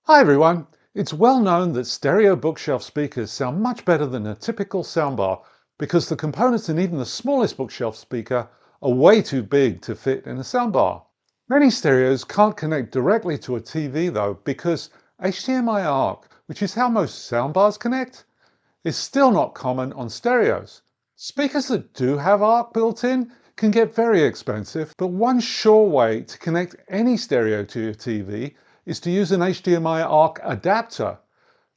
Hi everyone! It's well known that stereo bookshelf speakers sound much better than a typical soundbar because the components in even the smallest bookshelf speaker are way too big to fit in a soundbar. Many stereos can't connect directly to a TV though because HDMI ARC, which is how most soundbars connect, is still not common on stereos. Speakers that do have ARC built in can get very expensive, but one sure way to connect any stereo to your TV is to use an HDMI ARC adapter.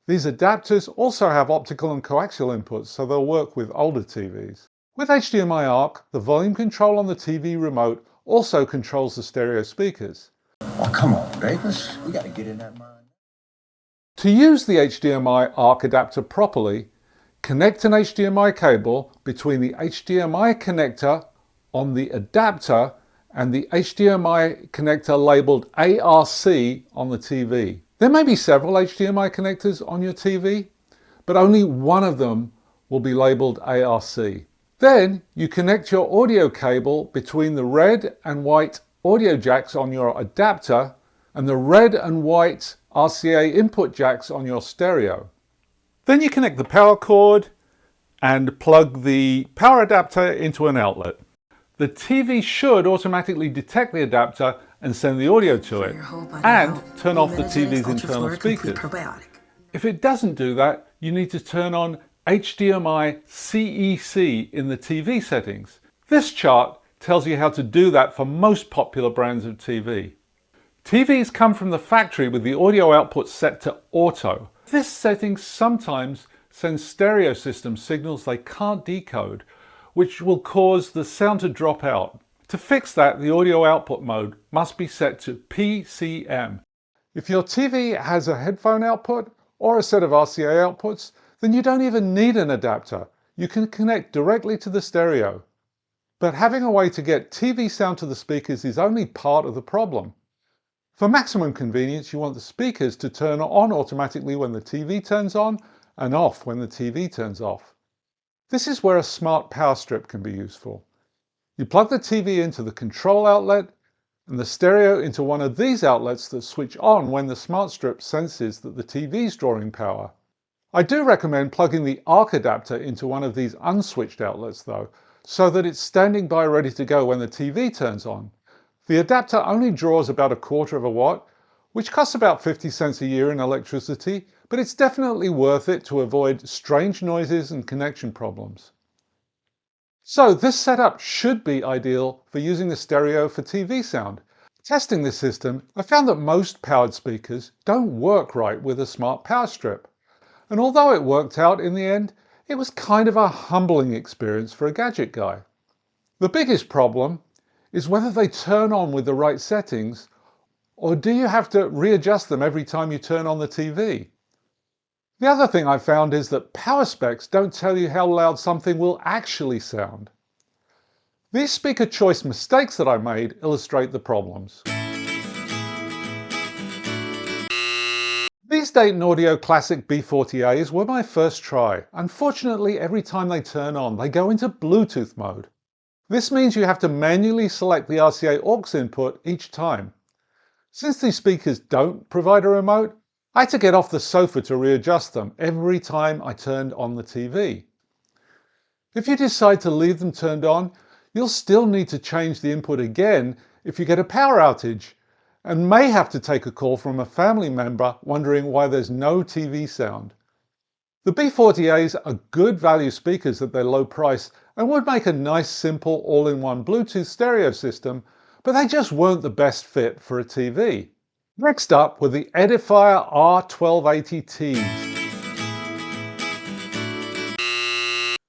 These adapters also have optical and coaxial inputs, so they'll work with older TVs. With HDMI ARC, the volume control on the TV remote also controls the stereo speakers. Oh, come on, Davis. We got to get in that mind. To use the HDMI ARC adapter properly, connect an HDMI cable between the HDMI connector on the adapter and the HDMI connector labelled ARC on the TV. There may be several HDMI connectors on your TV, but only one of them will be labelled ARC. Then you connect your audio cable between the red and white audio jacks on your adapter and the red and white RCA input jacks on your stereo. Then you connect the power cord and plug the power adapter into an outlet. The TV should automatically detect the adapter and send the audio to it, and turn off the TV's internal speakers. If it doesn't do that, you need to turn on HDMI CEC in the TV settings. This chart tells you how to do that for most popular brands of TV. TVs come from the factory with the audio output set to auto. This setting sometimes sends stereo system signals they can't decode, which will cause the sound to drop out. To fix that, the audio output mode must be set to PCM. If your TV has a headphone output or a set of RCA outputs, then you don't even need an adapter. You can connect directly to the stereo. But having a way to get TV sound to the speakers is only part of the problem. For maximum convenience, you want the speakers to turn on automatically when the TV turns on and off when the TV turns off. This is where a smart power strip can be useful. You plug the TV into the control outlet and the stereo into one of these outlets that switch on when the smart strip senses that the TV is drawing power. I do recommend plugging the ARC adapter into one of these unswitched outlets though, so that it's standing by ready to go when the TV turns on. The adapter only draws about 1/4 of a watt, which costs about 50 cents a year in electricity, but it's definitely worth it to avoid strange noises and connection problems. So this setup should be ideal for using the stereo for TV sound. Testing this system, I found that most powered speakers don't work right with a smart power strip. And although it worked out in the end, it was kind of a humbling experience for a gadget guy. The biggest problem is whether they turn on with the right settings, or do you have to readjust them every time you turn on the TV? The other thing I found is that power specs don't tell you how loud something will actually sound. These speaker choice mistakes that I made illustrate the problems. These Dayton Audio Classic B40As were my first try. Unfortunately, every time they turn on, they go into Bluetooth mode. This means you have to manually select the RCA aux input each time. Since these speakers don't provide a remote, I had to get off the sofa to readjust them every time I turned on the TV. If you decide to leave them turned on, you'll still need to change the input again if you get a power outage, and may have to take a call from a family member wondering why there's no TV sound. The B40As are good value speakers at their low price and would make a nice simple all-in-one Bluetooth stereo system, but they just weren't the best fit for a TV. Next up were the Edifier R1280Ts.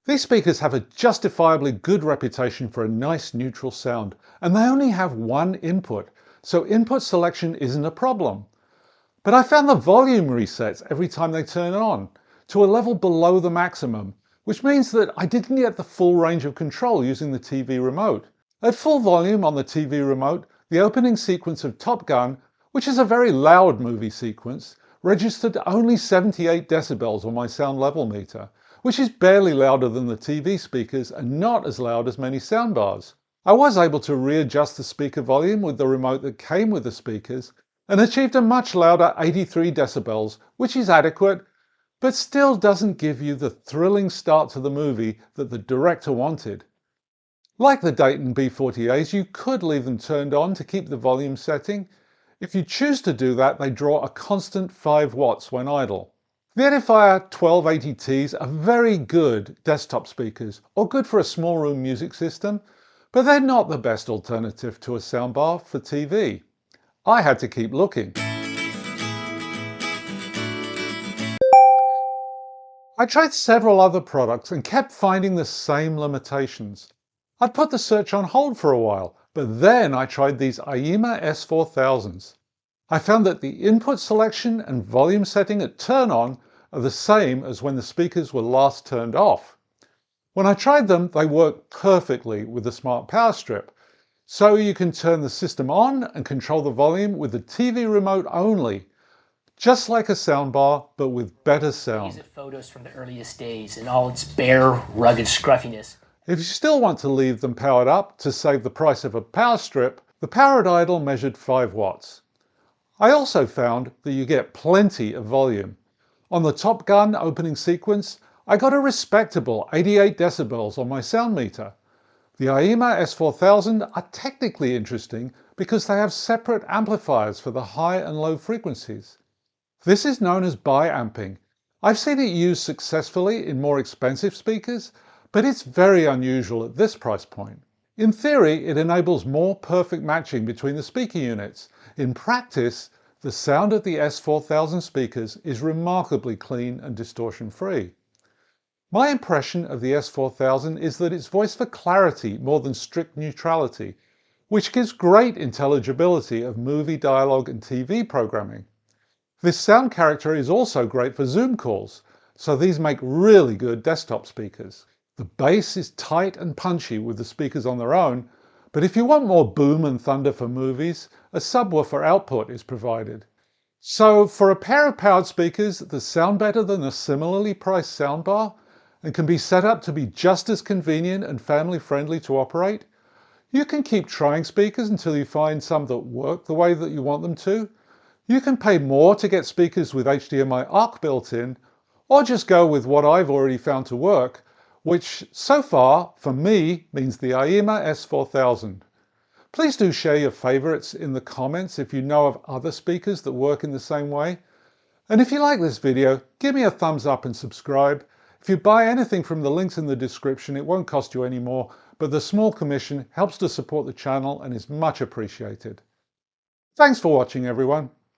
These speakers have a justifiably good reputation for a nice neutral sound, and they only have one input, so input selection isn't a problem. But I found the volume resets every time they turn on, to a level below the maximum, which means that I didn't get the full range of control using the TV remote. At full volume on the TV remote, the opening sequence of Top Gun, which is a very loud movie sequence, registered only 78 decibels on my sound level meter, which is barely louder than the TV speakers and not as loud as many soundbars. I was able to readjust the speaker volume with the remote that came with the speakers, and achieved a much louder 83 decibels, which is adequate, but still doesn't give you the thrilling start to the movie that the director wanted. Like the Dayton B40As, you could leave them turned on to keep the volume setting. If you choose to do that, they draw a constant 5 watts when idle. The Edifier R1280Ts are very good desktop speakers, or good for a small room music system, but they're not the best alternative to a soundbar for TV. I had to keep looking. I tried several other products and kept finding the same limitations. I'd put the search on hold for a while, but then I tried these Aiyima S4000s. I found that the input selection and volume setting at turn on are the same as when the speakers were last turned off. When I tried them, they work perfectly with the smart power strip. So you can turn the system on and control the volume with the TV remote only. Just like a soundbar, but with better sound. These are photos from the earliest days in all its bare, rugged scruffiness. If you still want to leave them powered up to save the price of a power strip, the power at idle measured 5 watts. I also found that you get plenty of volume. On the Top Gun opening sequence, I got a respectable 88 decibels on my sound meter. The Aiyima S4000 are technically interesting because they have separate amplifiers for the high and low frequencies. This is known as bi-amping. I've seen it used successfully in more expensive speakers, but it's very unusual at this price point. In theory, it enables more perfect matching between the speaker units. In practice, the sound of the S4000 speakers is remarkably clean and distortion-free. My impression of the S4000 is that it's voiced for clarity more than strict neutrality, which gives great intelligibility of movie dialogue and TV programming. This sound character is also great for Zoom calls, so these make really good desktop speakers. The bass is tight and punchy with the speakers on their own, but if you want more boom and thunder for movies, a subwoofer output is provided. So for a pair of powered speakers that sound better than a similarly priced soundbar and can be set up to be just as convenient and family friendly to operate, you can keep trying speakers until you find some that work the way that you want them to. You can pay more to get speakers with HDMI ARC built in, or just go with what I've already found to work, which so far, for me, means the Aiyima S4000. Please do share your favorites in the comments if you know of other speakers that work in the same way. And if you like this video, give me a thumbs up and subscribe. If you buy anything from the links in the description, it won't cost you any more, but the small commission helps to support the channel and is much appreciated. Thanks for watching, everyone.